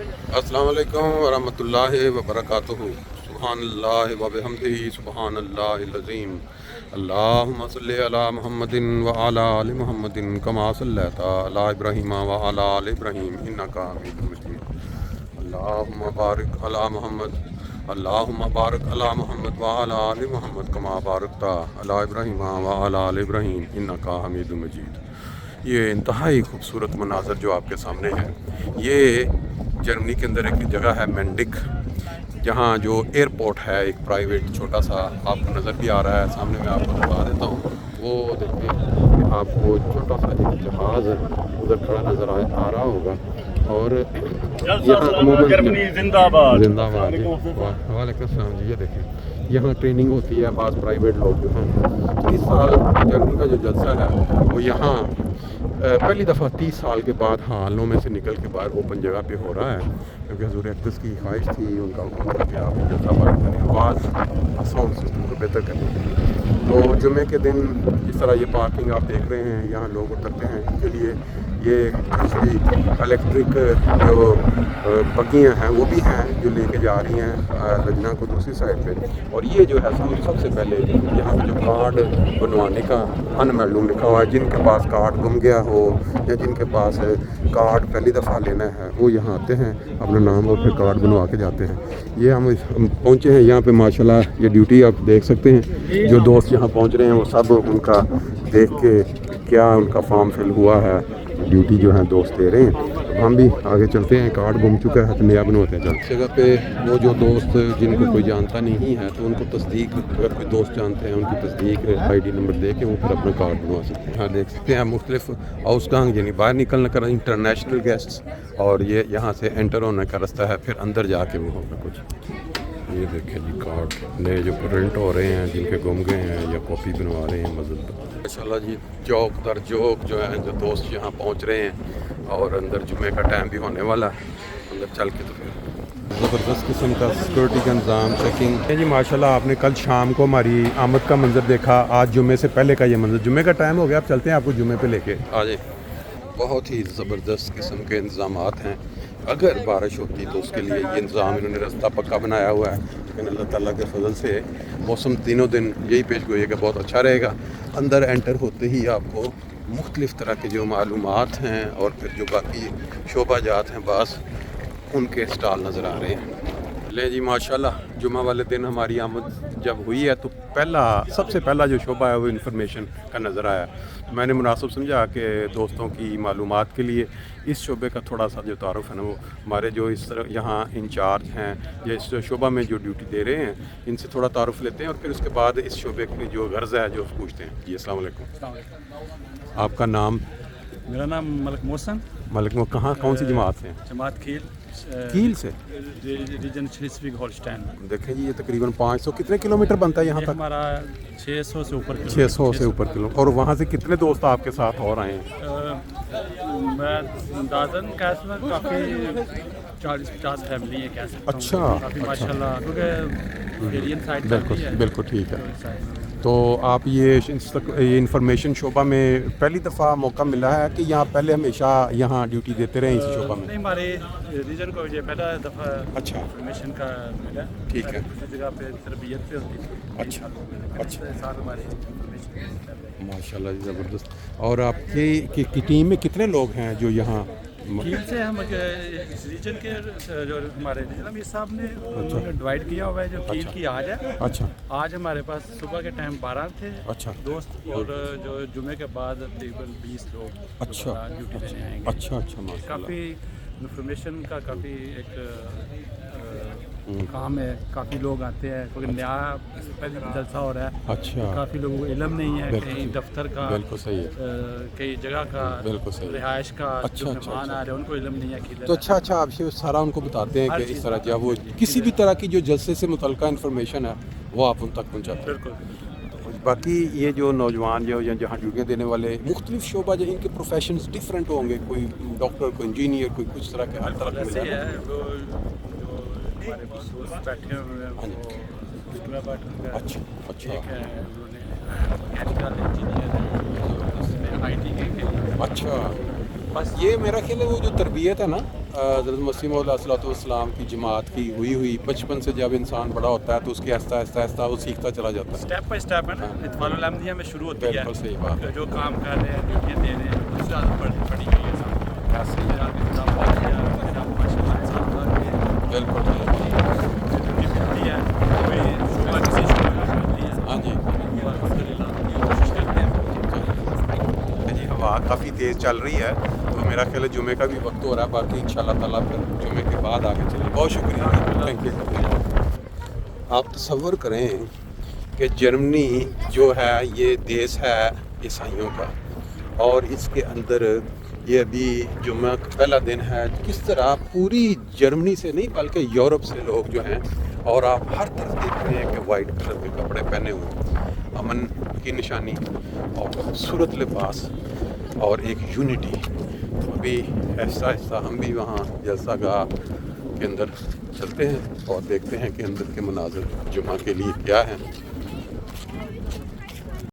अस्सलाम वालेकुम वरहमतुल्लाहि वबरकातुहू। सुभान अल्लाह व बिहम्दिही सुभान अल्लाहिल अज़ीम। अल्लाहुम्मा सल्लि अला मुहम्मदिन व अला आलि मुहम्मदिन कमा सल्लैता अला इब्राहीम व अला आलि इब्राहीम इन्नका हमीदुम मजीद। अल्लाहुम्मा बारिक अला मुहम्मद अल्लाहुम्मा बारिक अला मुहम्मद व अला आलि मुहम्मद कमा बारकता अला इब्राहीम व अला आलि इब्राहीम इन्नका हमीदुम मजीद। ये इंतहाई खूबसूरत मनाज़र जो आपके सामने है, ये जर्मनी के अंदर एक जगह है मेंडिक, जहाँ जो एयरपोर्ट है एक प्राइवेट छोटा सा आपको नज़र भी आ रहा है। सामने मैं आपको दिखा देता हूँ, वो देखिए कि आपको छोटा सा एक जहाज़ उधर खड़ा नज़र आ रहा होगा। और यहाँ जर्मनी जिंदाबाद जिंदाबाद जी, वालेकुम अस्सलाम जी। ये देखें यहाँ ट्रेनिंग होती है, बाज़ प्राइवेट लोग जो हैं। इस साल जर्मनी का जो जलसा है वो यहाँ पहली दफ़ा 30 साल के बाद हालों में से निकल के बाहर ओपन जगह पे हो रहा है, क्योंकि हज़ूर अक़दस की ख्वाहिश थी, उनका हुक्म था कि आप जलसा बाहर करें आवाज़ साउंड सिस्टम को बेहतर करने के लिए। तो जुमे के दिन जिस तरह ये पार्किंग आप देख रहे हैं, यहाँ लोग उतरते हैं, इनके लिए ये दूसरी इलेक्ट्रिक जो बग्गियाँ हैं वो भी हैं जो लेके जा रही हैं लजना को दूसरी साइड पे। और ये जो है सबसे पहले यहाँ पे जो कार्ड बनवाने का अनमैलूम लिखा हुआ है, जिनके पास कार्ड गुम गया हो या जिनके पास कार्ड पहली दफ़ा लेना है वो यहाँ आते हैं, अपना नाम और फिर कार्ड बनवा के जाते हैं। ये हम पहुँचे हैं यहाँ पे माशाल्लाह। ये ड्यूटी आप देख सकते हैं, जो दोस्त यहाँ पहुँच रहे हैं वो सब उनका देख के क्या उनका फॉर्म फिल हुआ है, ड्यूटी जो है दोस्त दे रहे हैं। अब हम भी आगे चलते हैं, कार्ड गुम चुका है तो नया बनवाते हैं। जगह जगह पे वो जो दोस्त जिनको कोई जानता नहीं है तो उनको तस्दीक, अगर कोई दोस्त जानते हैं उनकी तस्दीक ID नंबर दे के वो फिर अपना कार्ड बनवा सकते हैं। हाँ देख सकते हैं मुख्तलिफ आउटगांग यानी बाहर निकलने का इंटरनेशनल गेस्ट्स, और ये यहाँ से एंटर होने का रास्ता है, फिर अंदर जाके वो होगा कुछ। ये देखें जी कार्ड नए जो प्रिंट हो रहे हैं, जिनके गुम गए हैं या कॉपी बनवा रहे हैं मज़ीद। माशाल्लाह जी, चौक दर चौक जो है जो दोस्त यहाँ पहुँच रहे हैं, और अंदर जुमे का टाइम भी होने वाला है, अंदर चल के तो फिर ज़बरदस्त किस्म का सिक्योरिटी का इंतज़ाम, चेकिंग जी। माशाल्लाह आपने कल शाम को हमारी आमद का मंजर देखा, आज जुमे से पहले का ये मंजर। जुमे का टाइम हो गया, अब चलते हैं आपको जुमे पे लेके आ जाए। बहुत ही ज़बरदस्त किस्म के इंतज़ामात हैं। अगर बारिश होती तो उसके लिए ये इंतज़ाम इन्होंने रास्ता पक्का बनाया हुआ है, लेकिन अल्लाह ताला के फजल से मौसम तीनों दिन यही पेश गोई है कि बहुत अच्छा रहेगा। अंदर एंटर होते ही आपको मुख्तलिफ़ तरह के जो मालूमात हैं और फिर जो बाकी शोबाजात हैं बस उनके स्टॉल नज़र आ रहे हैं। ले जी माशाल्लाह, जुमा वाले दिन हमारी आमद जब हुई है तो सबसे पहला जो शोबा है वो इंफॉर्मेशन का नज़र आया। तो मैंने मुनासिब समझा कि दोस्तों की मालूमात के लिए इस शोबे का थोड़ा सा जो तारुफ है ना, वो हमारे जो इस तरह यहाँ इंचार्ज हैं या इस शोबा में जो ड्यूटी दे रहे हैं, इनसे थोड़ा तारुफ लेते हैं और फिर उसके बाद इस शोबे की जो गर्ज़ है जो पूछते हैं। जी अस्सलाम वालेकुम। आपका नाम? मेरा नाम मलिक मोहसन। मलिक मोहसन, कहाँ कौन सी जमात से? जमात कील से, रीजन श्लीस्विग होल्स्टाइन। देखें जी, ये तकरीबन 500 कितने किलोमीटर बनता है यहाँ तक? हमारा 600 से ऊपर 600 से ऊपर किलो। और वहाँ से कितने दोस्त आपके साथ और आए हैं? मैं अंदाज़न कह सकता हूँ काफ़ी 40-50 फैमिली है कह सकता हूँ। अच्छा, काफ़ी माशाल्लाह, क्योंकि एरियन साइड बिल्कुल ठीक है। तो आप ये इंफॉर्मेशन शोबा में पहली दफ़ा मौका मिला है कि यहाँ पहले हमेशा यहाँ ड्यूटी देते रहे इसी शोबा में? नहीं, हमारे रीजन को ये पहला दफ़ा अच्छा इंफॉर्मेशन का मिला। ठीक है। दूसरी जगह पे तरबियत पे होती थी। अच्छा साथ हमारे इंफॉर्मेशन माशाल्लाह जी, ज़बरदस्त। और आपकी की टीम में कितने लोग हैं जो यहाँ? कील से हम इस रीजन के जो हमारे रीजन अमीर साहब ने उन्होंने डिवाइड किया हुआ है जो कील की आज है। अच्छा, आज हमारे पास सुबह के टाइम 12 थे अच्छा दोस्त, और जो जुमे के बाद तकरीबन 20 लोग अच्छा ड्यूटी देने आएंगे। अच्छा माशाल्लाह। काफ़ी इंफॉर्मेशन का काफ़ी एक काम है, काफ़ी लोग आते हैं क्योंकि नया पहले जलसा हो रहा है। अच्छा, काफ़ी लोगों को इल्म नहीं है, कहीं दफ्तर का, बिल्कुल सही है, कई जगह का, बिल्कुल सही, रिहाइश का, अच्छा, जो अच्छा, मेहमान आ रहे हैं उनको इल्म नहीं है कि तो अच्छा आप ये सारा उनको बताते हैं कि इस तरह जब वो किसी भी तरह की जो जलसे से मुतल्लिका इन्फॉर्मेशन है वो आप उन तक पहुँचाते हैं। बिल्कुल। बाकी ये जो नौजवान जो या जहाँ ड्यूटियाँ देने वाले मुख्तलिफ शोबा जो इनके प्रोफेशंस डिफरेंट होंगे, कोई डॉक्टर, कोई इंजीनियर, कोई कुछ तरह के हर तरह के ऐसे मिले है जो हमारे दोस्त बैठे हुए हैं वो इस्लामाबाद का। अच्छा एक है उन्होंने मैकेनिकल इंजीनियर है, उसमें IT के अच्छा। बस ये मेरा ख्याल है वो जो तरबियत है ना, حضرت مسیح موعود अलैहिस्सलाम की जमात की हुई बचपन से जब इंसान बड़ा होता है तो उसके आहिस्ता आहिस्ता वो सीखता चला जाता है। स्टेप बाय स्टेप है ना, इत्फाकुल अहमदिया में शुरू होती है। बिल्कुल सही बात है। जो काम कर रहे हैं, ड्यूटियाँ दे रहे हैं, उससे आदत पड़ी गई है साहब। बिल्कुल हाँ जी जी। हवा काफ़ी तेज़ चल रही है तो मेरा ख्याल है जुमे का भी वक्त हो रहा है, बाकी इंशाल्लाह ताला फिर जुमे के बाद आगे चलिए। बहुत शुक्रिया, थैंक यू। आप तसव्वुर करें कि जर्मनी जो है ये देश है ईसाइयों का, और इसके अंदर ये अभी जुम्मा का पहला दिन है। किस तरह पूरी जर्मनी से नहीं बल्कि यूरोप से लोग जो हैं, और आप हर तरफ देख रहे हैं कि वाइट कलर के कपड़े पहने हुए, अमन की निशानी और खूबसूरत लिबास और एक यूनिटी। तो अभी ऐसा ऐसा हम भी वहाँ जलसा गाह के अंदर चलते हैं और देखते हैं कि अंदर के मनाज़िर जुम्मा के लिए क्या हैं।